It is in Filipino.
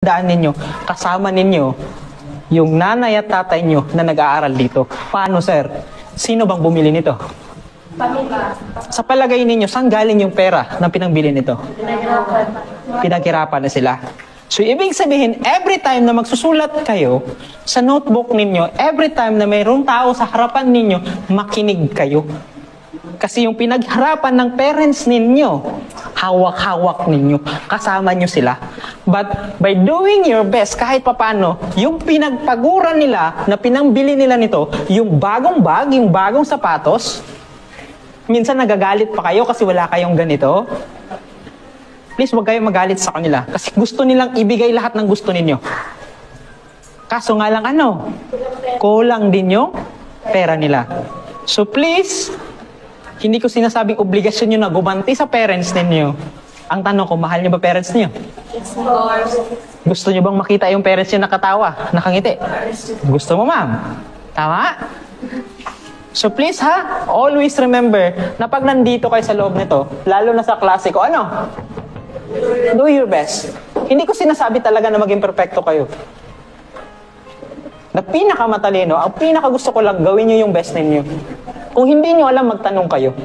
daan ninyo, kasama ninyo yung nanay at tatay nyo na nag-aaral dito. Paano, sir? Sino bang bumili nito? Sa palagay ninyo, saan galing yung pera na pinangbili nito? Pinaghirapan na sila. So, ibig sabihin, every time na magsusulat kayo sa notebook ninyo, every time na mayroong tao sa harapan ninyo, makinig kayo. Kasi yung pinagharapan ng parents ninyo, hawak-hawak ninyo, kasama nyo sila. But by doing your best, kahit papano, yung pinagpaguran nila, na pinangbili nila nito, yung bagong bag, yung bagong sapatos, minsan nagagalit pa kayo kasi wala kayong ganito. Please, huwag kayong magalit sa kanila. Kasi gusto nilang ibigay lahat ng gusto ninyo. Kaso nga lang kulang din yung pera nila. So please, hindi ko sinasabing obligasyon nyo na gumanti sa parents ninyo. Ang tanong ko, mahal nyo ba parents niyo? Yes, of course. Gusto nyo bang makita yung parents nyo nakatawa, nakangiti? Gusto mo, ma'am? Tama? So please always remember na pag nandito kayo sa loob nito, lalo na sa klase ko, do your best. Hindi ko sinasabi talaga na maging perfecto kayo. Na pinakamatalino, ang pinakagusto ko lang, gawin nyo yung best ninyo. Kung hindi nyo alam, magtanong kayo.